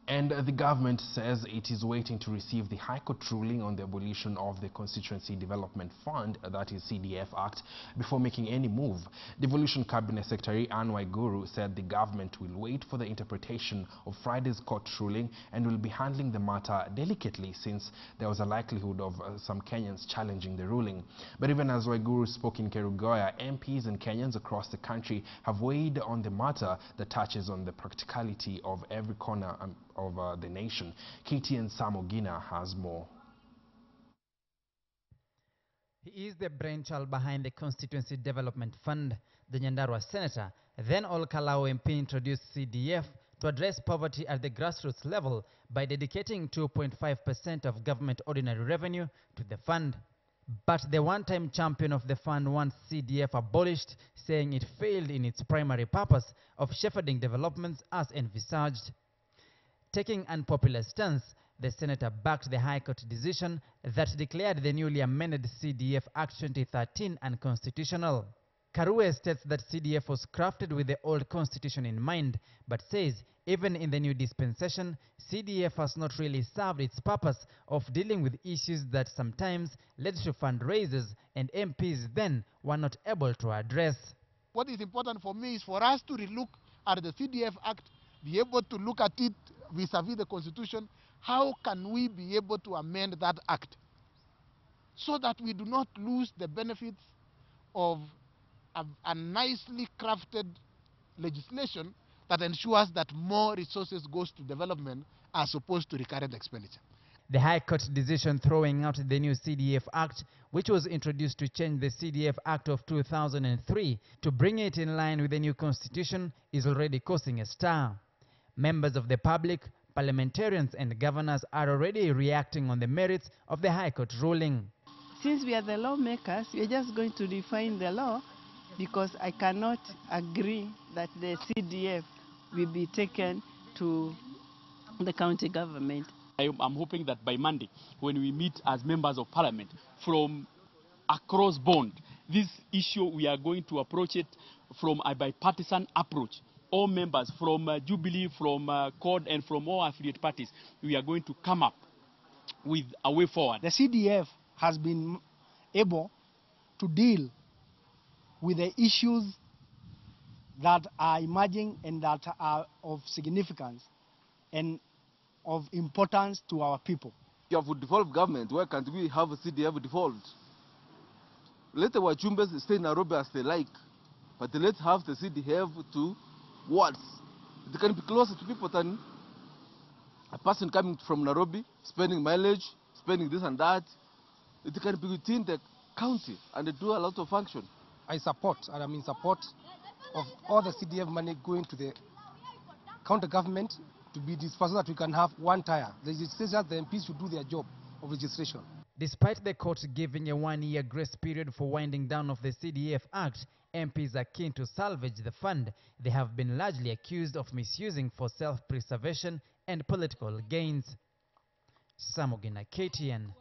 And the government says it is waiting to receive the High Court ruling on the abolition of the Constituency Development Fund, that is CDF Act, before making any move. Devolution Cabinet Secretary Anne Waiguru said the government will wait for the interpretation of Friday's court ruling and will be handling the matter delicately, since there was a likelihood of some Kenyans challenging the ruling. But even as Waiguru spoke in Kerugoya, MPs and Kenyans across the country have weighed on the matter that touches on the practicality of every corner of the nation. KTN Samogina has more. He is the brainchild behind the Constituency Development Fund. The Nyandarua senator, then Ol-Kalou MP, introduced CDF to address poverty at the grassroots level by dedicating 2.5% of government ordinary revenue to the fund. But the one-time champion of the fund wants CDF abolished, saying it failed in its primary purpose of shepherding developments as envisaged. Taking unpopular stance, the senator backed the High Court decision that declared the newly amended CDF Act 2013 unconstitutional. Karue states that CDF was crafted with the old constitution in mind, but says even in the new dispensation, CDF has not really served its purpose of dealing with issues that sometimes led to fundraisers and MPs then were not able to address. What is important for me is for us to relook at the CDF Act, be able to look at it vis-a-vis the Constitution. How can we be able to amend that Act so that we do not lose the benefits of a nicely crafted legislation that ensures that more resources goes to development as opposed to recurrent expenditure. The High Court decision throwing out the new CDF Act, which was introduced to change the CDF Act of 2003 to bring it in line with the new constitution, is already causing a stir. Members of the public, parliamentarians and governors are already reacting on the merits of the High Court ruling. Since we are the lawmakers, we are just going to define the law, because I cannot agree that the CDF will be taken to the county government. I'm hoping that by Monday, when we meet as members of parliament from across bond, this issue, we are going to approach it from a bipartisan approach. All members from Jubilee, from CORD and from all affiliate parties, we are going to come up with a way forward. The CDF has been able to deal with the issues that are emerging and that are of significance and of importance to our people. You have a devolved government. Why can't we have a CDF devolved? Let our Chumbes stay in Nairobi as they like, but let's have the CDF to wards. It can be closer to people than a person coming from Nairobi, spending mileage, spending this and that. It can be within the county and they do a lot of function. I support, and I'm in support of all the CDF money going to the county government to be dispersed so that we can have one tier. The legislators, the MPs should do their job of registration. Despite the court giving a one-year grace period for winding down of the CDF Act, MPs are keen to salvage the fund they have been largely accused of misusing for self-preservation and political gains. Samogina, KTN.